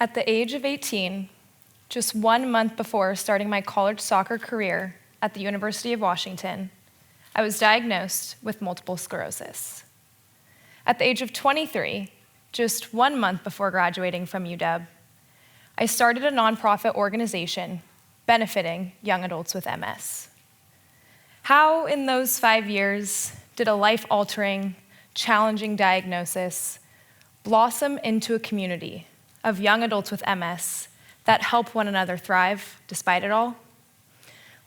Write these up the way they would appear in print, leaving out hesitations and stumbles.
At the age of 18, just 1 month before starting my college soccer career at the University of Washington, I was diagnosed with multiple sclerosis. At the age of 23, just 1 month before graduating from UW, I started a nonprofit organization benefiting young adults with MS. How in those 5 years did a life-altering, challenging diagnosis blossom into a community of young adults with MS that help one another thrive despite it all?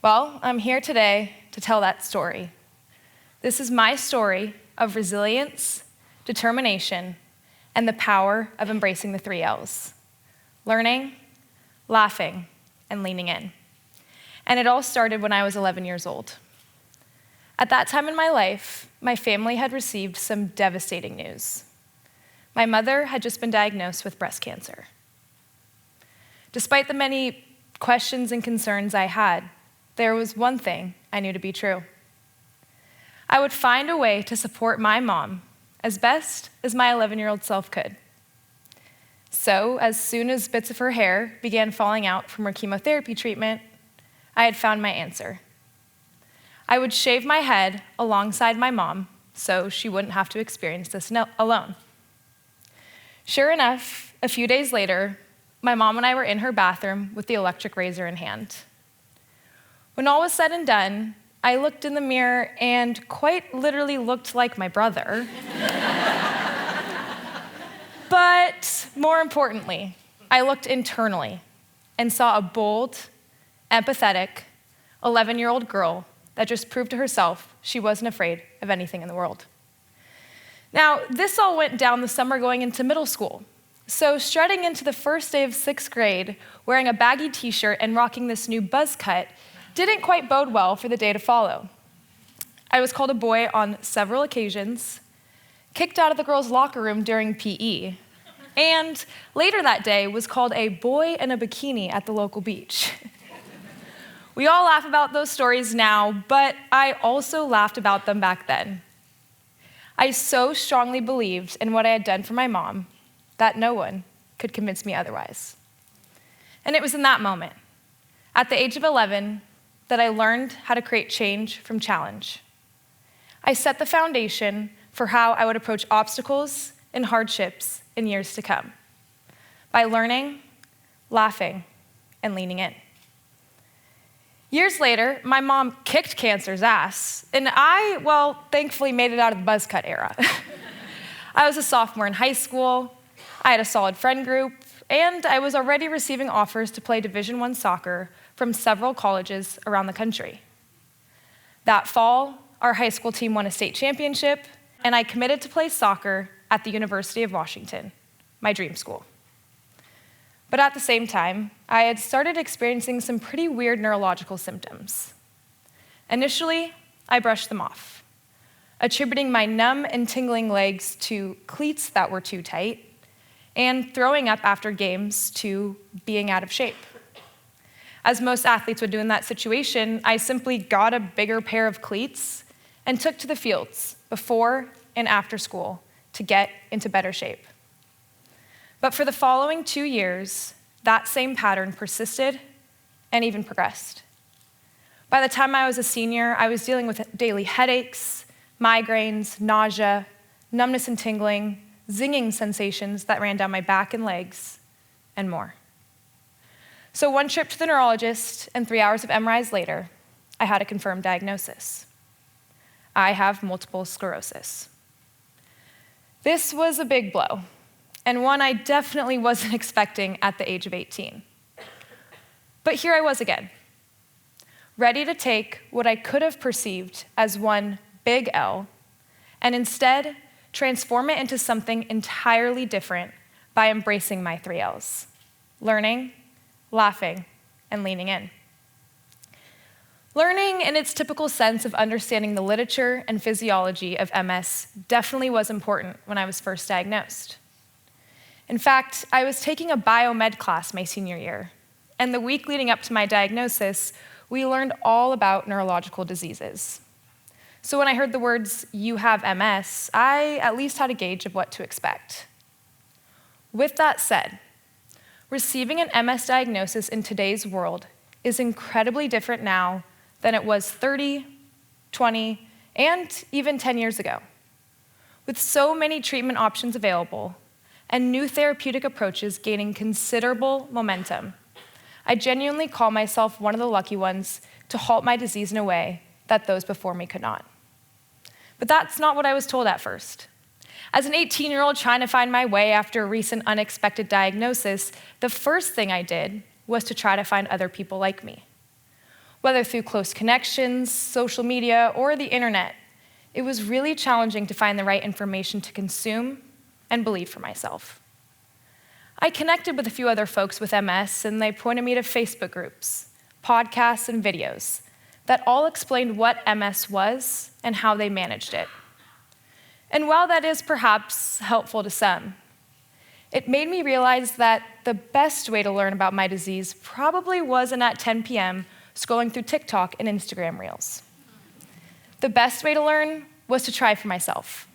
Well, I'm here today to tell that story. This is my story of resilience, determination, and the power of embracing the 3 L's: learning, laughing, and leaning in. And it all started when I was 11 years old. At that time in my life, my family had received some devastating news. My mother had just been diagnosed with breast cancer. Despite the many questions and concerns I had, there was one thing I knew to be true. I would find a way to support my mom as best as my 11-year-old self could. So, as soon as bits of her hair began falling out from her chemotherapy treatment, I had found my answer. I would shave my head alongside my mom so she wouldn't have to experience this alone. Sure enough, a few days later, my mom and I were in her bathroom with the electric razor in hand. When all was said and done, I looked in the mirror and quite literally looked like my brother. But more importantly, I looked internally and saw a bold, empathetic, 11-year-old girl that just proved to herself she wasn't afraid of anything in the world. Now, this all went down the summer going into middle school. So strutting into the first day of 6th grade, wearing a baggy t-shirt and rocking this new buzz cut didn't quite bode well for the day to follow. I was called a boy on several occasions, kicked out of the girls' locker room during PE, and later that day was called a boy in a bikini at the local beach. We all laugh about those stories now, but I also laughed about them back then. I so strongly believed in what I had done for my mom that no one could convince me otherwise. And it was in that moment, at the age of 11, that I learned how to create change from challenge. I set the foundation for how I would approach obstacles and hardships in years to come, by learning, laughing, and leaning in. Years later, my mom kicked cancer's ass, and I, thankfully made it out of the buzz cut era. I was a sophomore in high school, I had a solid friend group, and I was already receiving offers to play Division I soccer from several colleges around the country. That fall, our high school team won a state championship, and I committed to play soccer at the University of Washington, my dream school. But at the same time, I had started experiencing some pretty weird neurological symptoms. Initially, I brushed them off, attributing my numb and tingling legs to cleats that were too tight, and throwing up after games to being out of shape. As most athletes would do in that situation, I simply got a bigger pair of cleats and took to the fields before and after school to get into better shape. But for the following 2 years, that same pattern persisted and even progressed. By the time I was a senior, I was dealing with daily headaches, migraines, nausea, numbness and tingling, zinging sensations that ran down my back and legs, and more. So 1 trip to the neurologist and 3 hours of MRIs later, I had a confirmed diagnosis. I have multiple sclerosis. This was a big blow, and one I definitely wasn't expecting at the age of 18. But here I was again, ready to take what I could have perceived as one big L, and instead transform it into something entirely different by embracing my 3 L's: learning, laughing, and leaning in. Learning in its typical sense of understanding the literature and physiology of MS definitely was important when I was first diagnosed. In fact, I was taking a biomed class my senior year, and the week leading up to my diagnosis, we learned all about neurological diseases. So when I heard the words, "you have MS," I at least had a gauge of what to expect. With that said, receiving an MS diagnosis in today's world is incredibly different now than it was 30, 20, and even 10 years ago. With so many treatment options available and new therapeutic approaches gaining considerable momentum, I genuinely call myself one of the lucky ones to halt my disease in a way that those before me could not. But that's not what I was told at first. As an 18-year-old trying to find my way after a recent unexpected diagnosis, the first thing I did was to try to find other people like me. Whether through close connections, social media, or the internet, it was really challenging to find the right information to consume and believe for myself. I connected with a few other folks with MS, and they pointed me to Facebook groups, podcasts, and videos that all explained what MS was and how they managed it. And while that is perhaps helpful to some, it made me realize that the best way to learn about my disease probably wasn't at 10 p.m. scrolling through TikTok and Instagram Reels. The best way to learn was to try for myself.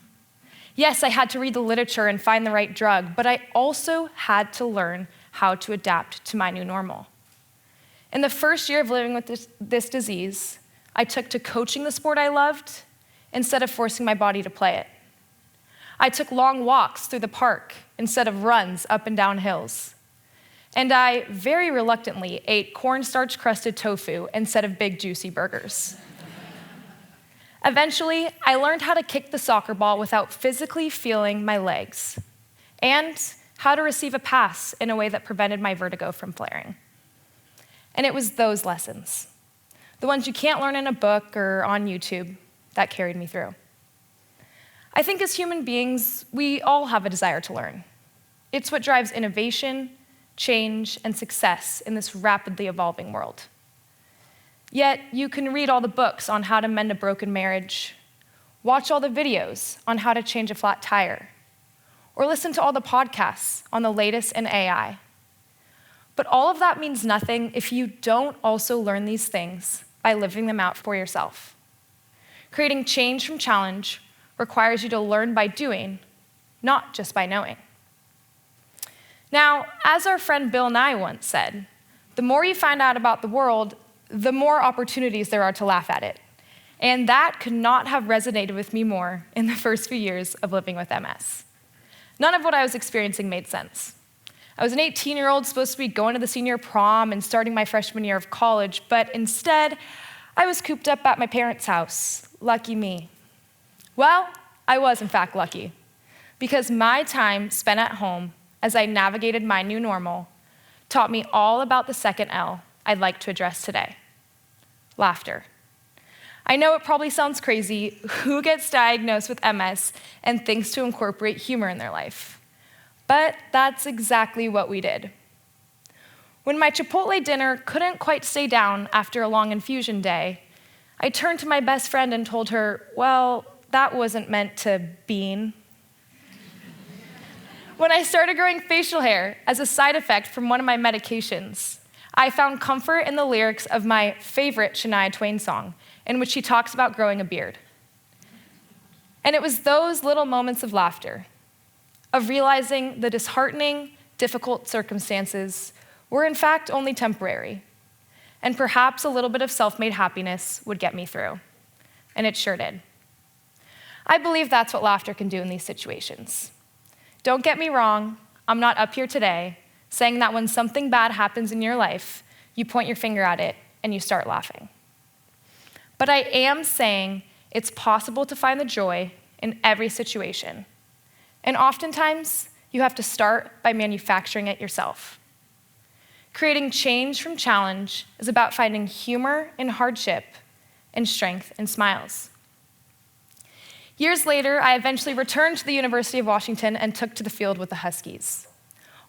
Yes, I had to read the literature and find the right drug, but I also had to learn how to adapt to my new normal. In the first year of living with this disease, I took to coaching the sport I loved instead of forcing my body to play it. I took long walks through the park instead of runs up and down hills. And I very reluctantly ate cornstarch-crusted tofu instead of big, juicy burgers. Eventually, I learned how to kick the soccer ball without physically feeling my legs, and how to receive a pass in a way that prevented my vertigo from flaring. And it was those lessons, the ones you can't learn in a book or on YouTube, that carried me through. I think as human beings, we all have a desire to learn. It's what drives innovation, change, and success in this rapidly evolving world. Yet, you can read all the books on how to mend a broken marriage, watch all the videos on how to change a flat tire, or listen to all the podcasts on the latest in AI. But all of that means nothing if you don't also learn these things by living them out for yourself. Creating change from challenge requires you to learn by doing, not just by knowing. Now, as our friend Bill Nye once said, the more you find out about the world, the more opportunities there are to laugh at it. And that could not have resonated with me more in the first few years of living with MS. None of what I was experiencing made sense. I was an 18-year-old supposed to be going to the senior prom and starting my freshman year of college, but instead, I was cooped up at my parents' house. Lucky me. Well, I was in fact lucky, because my time spent at home as I navigated my new normal taught me all about the second L I'd like to address today: laughter. I know it probably sounds crazy. Who gets diagnosed with MS and thinks to incorporate humor in their life? But that's exactly what we did. When my Chipotle dinner couldn't quite stay down after a long infusion day, I turned to my best friend and told her, well, that wasn't meant to bean. When I started growing facial hair as a side effect from one of my medications, I found comfort in the lyrics of my favorite Shania Twain song, in which she talks about growing a beard. And it was those little moments of laughter, of realizing the disheartening, difficult circumstances were in fact only temporary, and perhaps a little bit of self-made happiness would get me through. And it sure did. I believe that's what laughter can do in these situations. Don't get me wrong, I'm not up here today saying that when something bad happens in your life, you point your finger at it and you start laughing. But I am saying it's possible to find the joy in every situation. And oftentimes, you have to start by manufacturing it yourself. Creating change from challenge is about finding humor in hardship and strength in smiles. Years later, I eventually returned to the University of Washington and took to the field with the Huskies.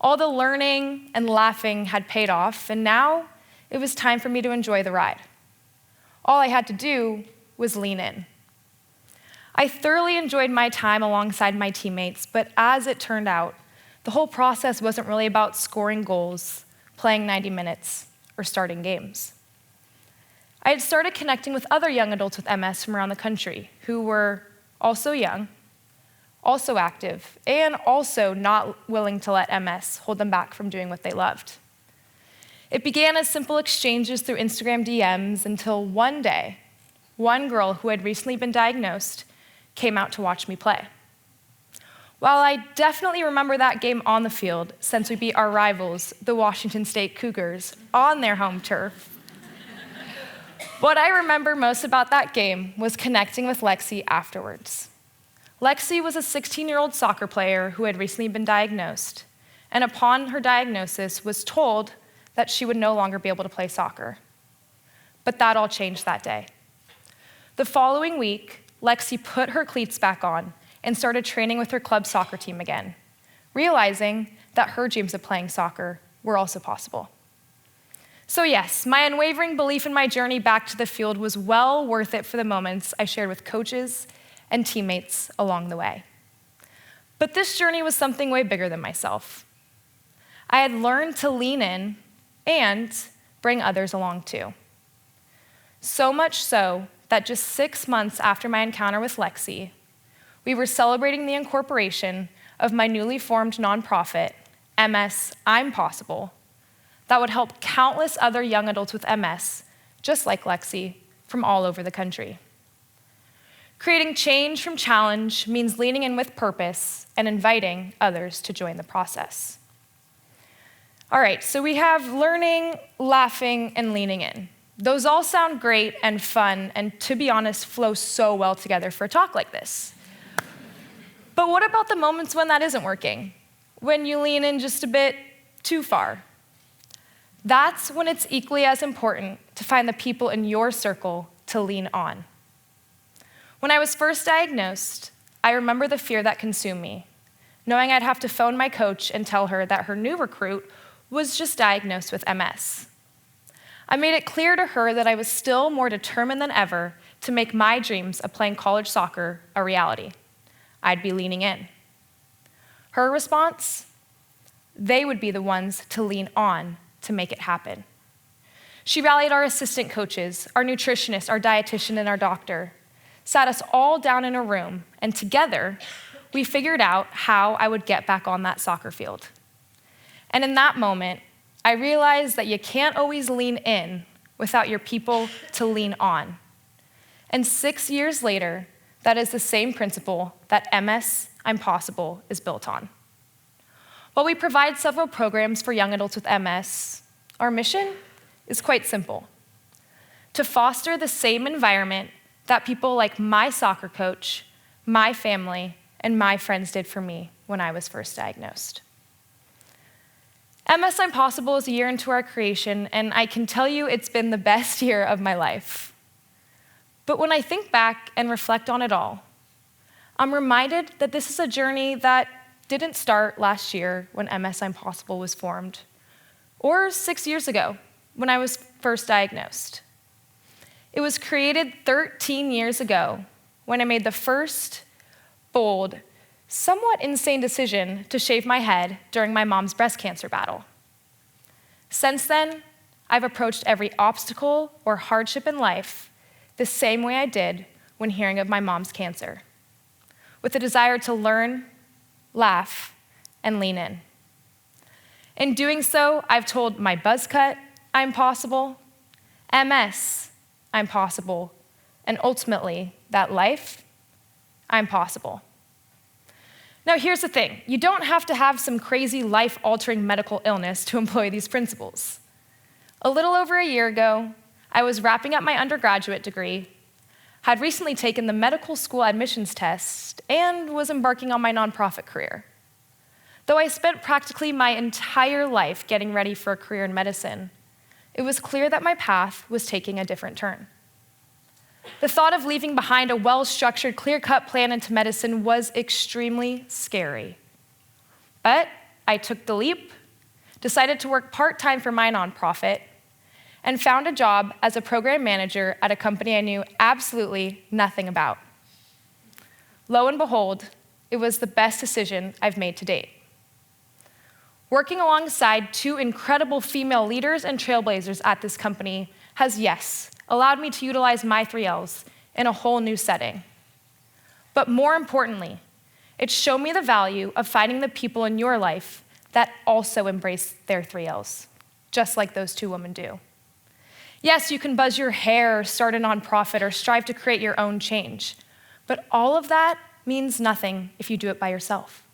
All the learning and laughing had paid off, and now it was time for me to enjoy the ride. All I had to do was lean in. I thoroughly enjoyed my time alongside my teammates, but as it turned out, the whole process wasn't really about scoring goals, playing 90 minutes, or starting games. I had started connecting with other young adults with MS from around the country who were also young, also active, and also not willing to let MS hold them back from doing what they loved. It began as simple exchanges through Instagram DMs until one day, one girl who had recently been diagnosed came out to watch me play. While I definitely remember that game on the field, since we beat our rivals, the Washington State Cougars, on their home turf, what I remember most about that game was connecting with Lexi afterwards. Lexi was a 16-year-old soccer player who had recently been diagnosed, and upon her diagnosis was told that she would no longer be able to play soccer. But that all changed that day. The following week, Lexi put her cleats back on and started training with her club soccer team again, realizing that her dreams of playing soccer were also possible. So yes, my unwavering belief in my journey back to the field was well worth it for the moments I shared with coaches and teammates along the way. But this journey was something way bigger than myself. I had learned to lean in and bring others along too. So much so that just 6 months after my encounter with Lexi, we were celebrating the incorporation of my newly formed nonprofit, MS I'm Possible, that would help countless other young adults with MS, just like Lexi, from all over the country. Creating change from challenge means leaning in with purpose and inviting others to join the process. All right, so we have learning, laughing, and leaning in. Those all sound great and fun, and to be honest, flow so well together for a talk like this. But what about the moments when that isn't working? When you lean in just a bit too far? That's when it's equally as important to find the people in your circle to lean on. When I was first diagnosed, I remember the fear that consumed me, knowing I'd have to phone my coach and tell her that her new recruit was just diagnosed with MS. I made it clear to her that I was still more determined than ever to make my dreams of playing college soccer a reality. I'd be leaning in. Her response? They would be the ones to lean on to make it happen. She rallied our assistant coaches, our nutritionist, our dietitian, and our doctor, sat us all down in a room, and together, we figured out how I would get back on that soccer field. And in that moment, I realized that you can't always lean in without your people to lean on. And 6 years later, that is the same principle that MS I'm Possible is built on. While we provide several programs for young adults with MS, our mission is quite simple: to foster the same environment that people like my soccer coach, my family, and my friends did for me when I was first diagnosed. MS I'm Possible is a year into our creation, and I can tell you it's been the best year of my life. But when I think back and reflect on it all, I'm reminded that this is a journey that didn't start last year when MS I'm Possible was formed, or 6 years ago when I was first diagnosed. It was created 13 years ago when I made the first bold, somewhat insane decision to shave my head during my mom's breast cancer battle. Since then, I've approached every obstacle or hardship in life the same way I did when hearing of my mom's cancer, with a desire to learn, laugh, and lean in. In doing so, I've told my buzz cut, I'm possible, MS, I'm possible, and ultimately, that life, I'm possible. Now, here's the thing. You don't have to have some crazy life-altering medical illness to employ these principles. A little over a year ago, I was wrapping up my undergraduate degree, had recently taken the medical school admissions test, and was embarking on my nonprofit career. Though I spent practically my entire life getting ready for a career in medicine, it was clear that my path was taking a different turn. The thought of leaving behind a well-structured, clear-cut plan into medicine was extremely scary. But I took the leap, decided to work part-time for my nonprofit, and found a job as a program manager at a company I knew absolutely nothing about. Lo and behold, it was the best decision I've made to date. Working alongside two incredible female leaders and trailblazers at this company has, yes, allowed me to utilize my 3 Ls in a whole new setting. But more importantly, It's shown me the value of finding the people in your life that also embrace their 3 Ls, just like those 2 women do. Yes, you can buzz your hair, start a nonprofit, or strive to create your own change, but all of that means nothing if you do it by yourself.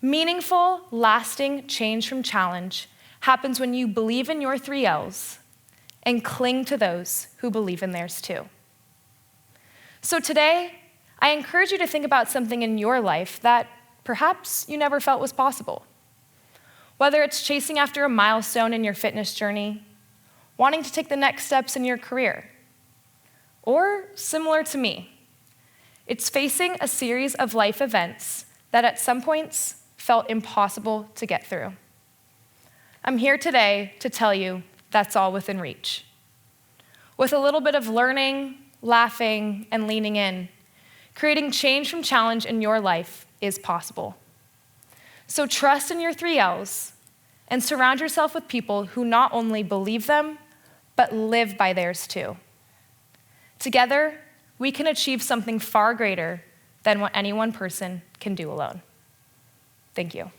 Meaningful, lasting change from challenge happens when you believe in your 3 Ls and cling to those who believe in theirs too. So today, I encourage you to think about something in your life that perhaps you never felt was possible. Whether it's chasing after a milestone in your fitness journey, wanting to take the next steps in your career, or similar to me, it's facing a series of life events that at some points felt impossible to get through. I'm here today to tell you that's all within reach. With a little bit of learning, laughing, and leaning in, creating change from challenge in your life is possible. So trust in your 3 Ls and surround yourself with people who not only believe them, but live by theirs too. Together, we can achieve something far greater than what any one person can do alone. Thank you.